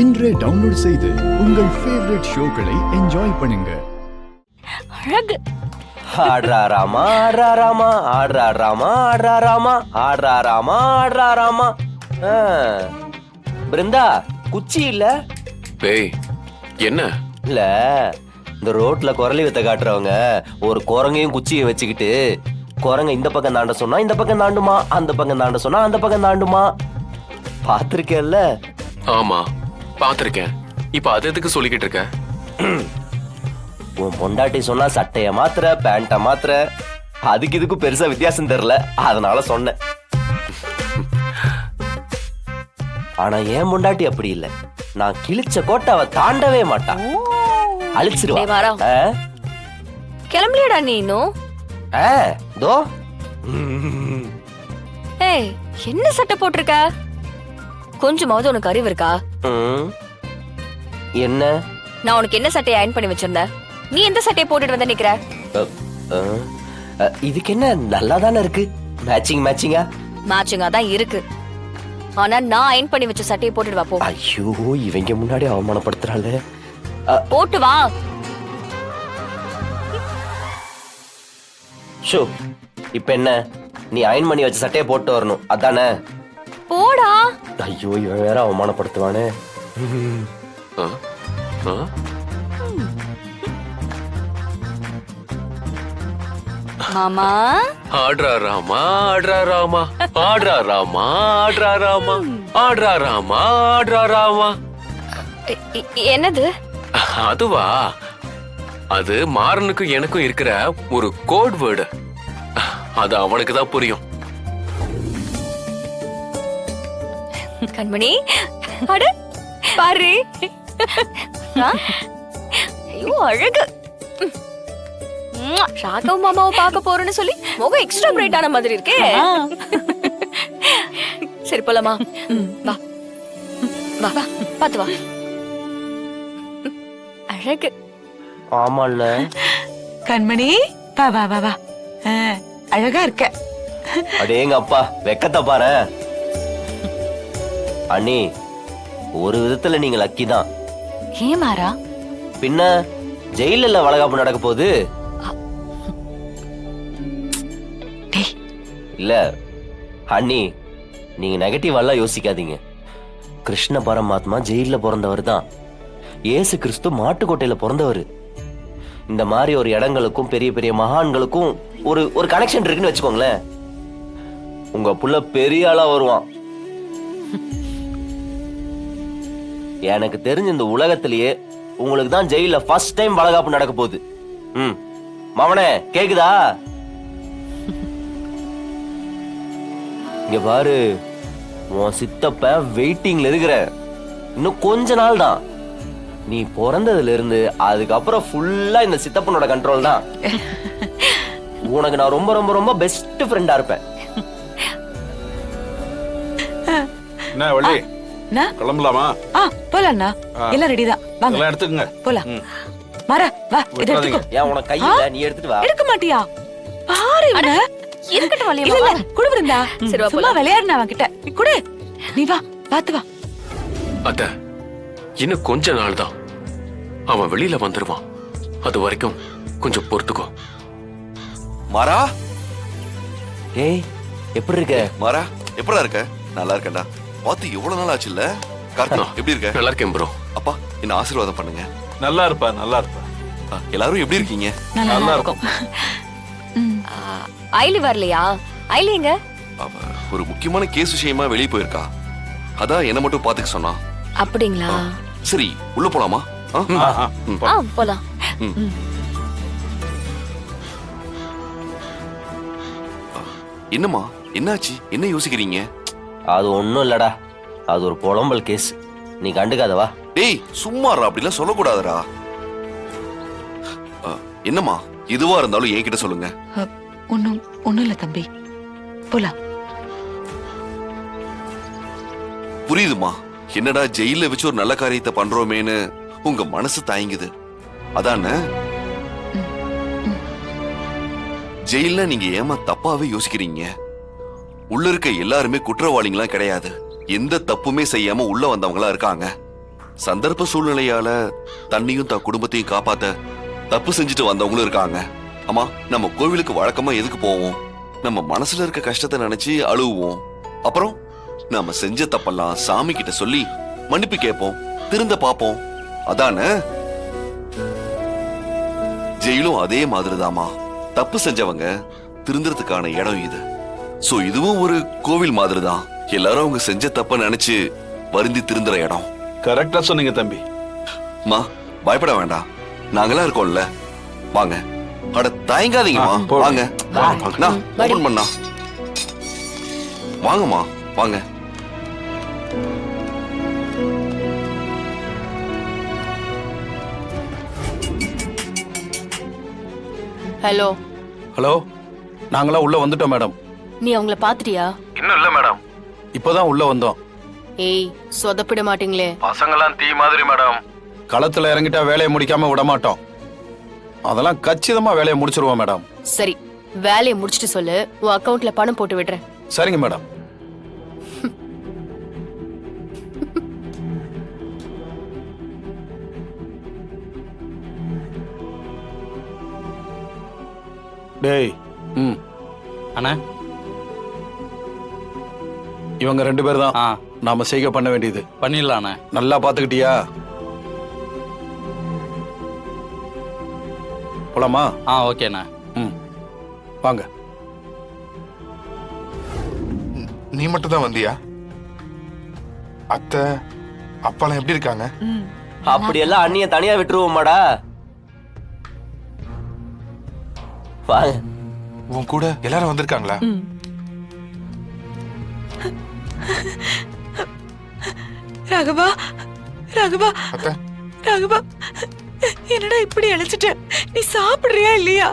இன்றே டவுன்லோட் செய்து உங்கள் ஃபேவரட் ஷோக்களை என்ஜாய் பண்ணுங்க. அழகு. ஆடுறா ராமா ஆடுறா ராமா ஆடுறா ராமா ஆடுறா ராமா ஆடுறா ராமா ஆடுறா ராமா. பிருந்தா குச்சி இல்ல? பேய் என்ன இல்ல, இந்த ரோட்ல குரலி வித்த காட்டுறவங்க ஒரு குரங்கையும் குச்சியை வச்சுக்கிட்டு குரங்க இந்த பக்கம் தாண்ட சொன்னா இந்த பக்கம் தாண்டுமா, அந்த பக்கம் தாண்ட சொன்னா அந்த பக்கம் தாண்டுமா. பாத்திருக்கேன்ல? ஆமா பாத்திருக்கேன். இப்ப அது எதுக்கு சொல்லிக்கிட்டு இருக்க? உன் பொண்டாட்டி சொன்னா சட்டைய மாத்திர பேண்ட மாத்திர, அதுக்கு இதுக்கும் பெருசா வித்தியாசம் தெரியல, அதனால சொன்னேன். ஆனா என் பொண்டாட்டி அப்படி இல்ல, நான் கிழிச்ச கோட்டை அவ தாண்டவே மாட்டான், அழிச்சிருவா. கிளம்பலையடா நீ இன்னும்? தோ ஏய், என்ன சட்டை போட்டிருக்க? கொஞ்சமாவது உனக்கு அறிவு இருக்கா? என்ன? நான் உனக்கு என்ன சட்டையை அயர்ன் பண்ணி வச்சிருந்தேன், நீ எந்த சட்டையை போட்டுட்டு வந்து நிக்கிற? இதுக்கு என்ன, நல்லா தானே இருக்கு, மேட்சிங் மேட்சிங்கா. மேட்சிங்கா தான் இருக்கு, ஆனா நான் அயர்ன் பண்ணி வச்ச சட்டையை போட்டுட்டு வா போ. ஐயோ, இவங்க முன்னாடி அவமானப்படுத்துறாளே. போட்டு வா. ஷோ, இப்ப என்ன, நீ அயர்ன் பண்ணி வச்ச சட்டையை போட்டு வரணும் அதானே? போடா. ஐயோ, இவன் வேற அவமானப்படுத்துவானே. மாமா ஆடுறா ராமா ஆடுறா ராமா ஆடுறா ராமா ஆடுறா ராமா ஆடுறா ராமா ஆடுறா ராமா. என்னது? அதுவா, அது மாறனுக்கும் எனக்கும் இருக்கிற ஒரு கோட் வேர்டு. அது அவனுக்கு தான் புரியும். கண்மணி, அட பாரு. ஐயோ அழகு. ராகவ் மாமாவை பார்க்க போறேன்னு சொல்லி முகம் எக்ஸ்ட்ரா பிரைட் ஆன மாதிரி இருக்கே. சரி போலாமா? வா வா வா, பாத்து வா. அழகு. ஆமால கண்மணி, வா வா வா வா, அழகா இருக்க. அடேங்க அப்பா, வெக்கத்தை பாரு. அண்ணி, ஒரு விதத்துல நீங்க லக்கி தான். ஏன் மாறா? பின்ன ஜெயில வளகாப்பு நடக்க போகுது இல்ல. அண்ணி, நீங்க நெகட்டிவ் எல்லாம் யோசிக்காதீங்க. கிருஷ்ண பரமாத்மா ஜெயில பிறந்தவர் தான், ஏசு கிறிஸ்து மாட்டுக்கோட்டையில பிறந்தவர். இந்த மாதிரி ஒரு இடங்களுக்கும் பெரிய பெரிய மகான்களுக்கும் ஒரு ஒரு கனெக்ஷன் இருக்குன்னு வச்சுக்கோங்களேன். உங்க புள்ள பெரிய ஆளா வருவான். எனக்கு தெரிஞ்ச இந்த உலகத்திலேயே உங்களுக்கு தான் ஜெயில ஃபர்ஸ்ட் டைம் வளகாப்பு நடக்க போகுது. மாமனே, கேக்குதா? இங்க பாரு, உன் சித்தப்ப வெயிட்டிங்ல இருக்கிற. இன்னும் கொஞ்ச நாள் தான், நீ பிறந்ததுல இருந்து அதுக்கப்புறம் ஃபுல்லா இந்த சித்தப்பனோட கண்ட்ரோல் தான். உனக்கு நான் ரொம்ப ரொம்ப ரொம்ப பெஸ்ட் ஃப்ரெண்டா இருப்பேன். என்ன வள்ளி, கிளம்பலாமா? போலாம்ண்ணா, எல்லாம் ரெடி தான், வாங்க எடுத்துக்கங்க. போலாம். மாறா வா, இத எடுத்துக்கோ. ஏன் உனக்கு கையில, நீ எடுத்துட்டு வா. எடுக்க மாட்டியா? பாரு இவன. இருக்கட்டும் வலியம்மா. இல்ல இல்ல, குடு விருந்தா. சரி வா, சும்மா விளையாடுனா அவன்கிட்ட. குடு, நீ வா, பாத்து வா. அத்த, இன்னும் கொஞ்ச நாள் தான், அவன் வெளியில வந்துருவான். அது வரைக்கும் கொஞ்சம் பொறுத்துக்கோ. மாறா, ஏய், எப்படி இருக்க? மாறா எப்படா இருக்க? நல்லா இருக்கேன்டா. பார்த்து எவ்வளவு நாள் ஆச்சு இல்ல? கார்த்திக், எப்படி இருக்க? நல்லா இருக்கேன் ப்ரோ. அப்பா, என்ன ஆசீர்வாதம் பண்ணுங்க. நல்லா இருப்பா, நல்லா இருப்பா. எல்லாரும் எப்படி இருக்கீங்க? நல்லா இருக்கும். ஐலி வரலையா? ஐலி எங்க? அவ ஒரு முக்கியமான கேஸ் விஷயமா வெளியே போயிருக்கா, அதான் என்ன மட்டும் பாத்துக்க சொன்னா. அப்படிங்களா? சரி, உள்ள போலாமா? போலாம். என்னம்மா, என்னாச்சு? என்ன யோசிக்கிறீங்க? அது ஒண்ணும் இல்லடா, அது ஒரு புலம்பல் கேஸ், நீ கண்டுக்காதவா. டேய், சும்மாறா, அப்படிலாம் சொல்லக்கூடாதுடா. என்னம்மா, எதுவா இருந்தாலும் என்கிட்ட சொல்லுங்க. ஒண்ணும் இல்ல தம்பி, போலாம். புரியுதுமா, என்னடா ஜெயில வச்சு ஒரு நல்ல காரியத்தை பண்றோமேன்னு உங்க மனசு தாயங்குது, அதானே? ஜெயில நீங்க ஏமா தப்பாவே யோசிக்கிறீங்க? உள்ள இருக்க எல்லாருமே குற்றவாளிகளா கிடையாது, எந்த தப்புமே செய்யாம உள்ள வந்தவங்களா இருக்காங்க. சந்தர்ப்ப சூழ்நிலையால தன்னையும் தன் குடும்பத்தையும் காப்பாத்த தப்பு செஞ்சுட்டு வந்தவங்களும் இருக்காங்க. ஆமா, நம்ம கோவிலுக்கு வழக்கமா எதுக்கு போவோம்? நம்ம மனசுல இருக்க கஷ்டத்தை நினைச்சு அழுவோம். அப்புறம் நம்ம செஞ்ச தப்பெல்லாம் சாமி கிட்ட சொல்லி மன்னிப்பு கேட்போம், திருந்த பாப்போம். அதானே? ஜெயிலும் அதே மாதிரிதாமா. தப்பு செஞ்சவங்க திருந்துறதுக்கான இடம் இது. சோ இதுவும் ஒரு கோவில் மாதிரிதான். எல்லாரும் அவங்க செஞ்ச தப்ப நினைச்சு வருந்தி திருந்துற இடம். கரெக்டா சொன்னீங்க தம்பி. மா, பயப்பட வேண்டாம், நாங்களாம் இருக்கோம்ல. வாங்க. அட தயங்காதீங்கம்மா, வாங்க. நான் ஓபன் பண்ணா. வாங்கம்மா, வாங்க. ஹலோ. ஹலோ, நாங்களாம் உள்ள வந்துட்டோம் மேடம். நீ அவங்கள பாத்துட்டியா? இன்னும் இல்ல மேடம், இப்பதான் உள்ள வந்தோம். ஏய், சொதப்பிட மாட்டீங்களே. பசங்கெல்லாம் தீ மாதிரி மேடம். களத்துல இறங்கிட்டா வேலையை முடிக்காம விட மாட்டோம். அதெல்லாம் கச்சிதமா வேலையை முடிச்சிருவோம் மேடம். சரி, வேலையை முடிச்சிட்டு சொல்லு, உன் அக்கவுண்ட்ல பணம் போட்டு விடுறேன். சரிங்க மேடம். டேய், அண்ணா, இவங்க 2 பேர் தான் நாம செய்கை பண்ண வேண்டியது. பண்ணிடலாண்ணே. நல்லா பாத்துக்கிட்டியா? போலாமா? ஓகேண்ணா. வாங்க. நீ மட்டும் தான் வந்தியா? அத்தை அப்பாலாம் எப்படி இருக்காங்க? அப்படியெல்லாம் அண்ணிய தனியா விட்டுருவோமாடா? வாங்க. உன் கூட எல்லாரும் வந்திருக்காங்களா? ராகவா, ராகவா, அத்தை ராகவா, என்னடா இப்படி அழைச்சிட்ட? நீ சாப்பிடுறியா இல்லையா?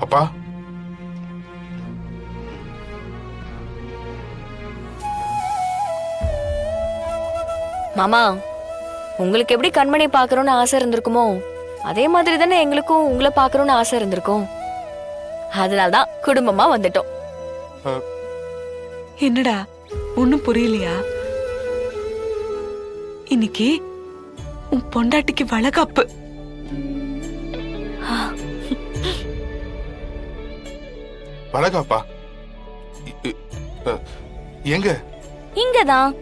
அப்பா, மாமா, உங்களுக்கு எப்படி கண்மணி பாக்குறோம்னு ஆசை இருந்திருக்குமோ, அதே மாதிரி தானே எங்களுக்கும் உங்களை பாக்குறோம்னு ஆசை இருந்திருக்கும். அதனாலதான் குடும்பமா வந்துட்டோம். என்னடா ஒண்ணும் புரியலையா? இன்னைக்கு உன் பொண்டாட்டிக்கு வளகாப்பு. வளகாப்பா? எங்க? இங்கதான்.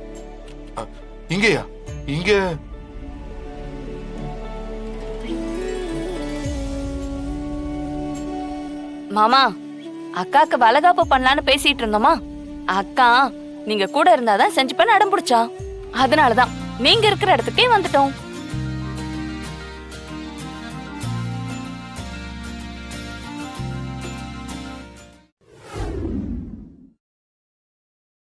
இங்கயா? இங்க மாமா, அக்காக்கு வளகாப்பு பண்ணலான்னு பேசிட்டு இருந்தோமா, அக்கா நீங்க கூட இருந்தாதான் செஞ்சு பண்ண அடம் பிடிச்சா. அதனாலதான் நீங்க இருக்கிற இடத்துக்கே வந்துட்டோம்.